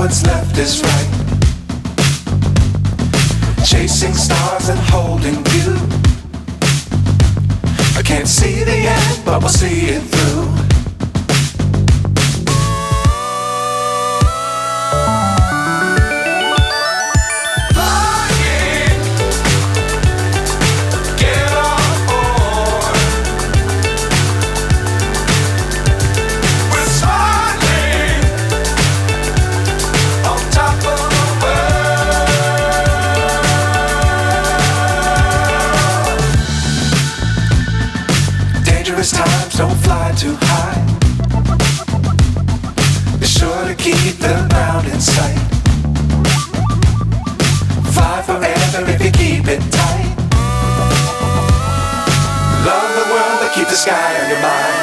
what's left is right. Chasing stars and holding you. I can't see the end, but we'll see it through. Times don't fly too high. Be sure to keep the ground in sight. Fly forever if you keep it tight. Love the world but keep the sky on your mind.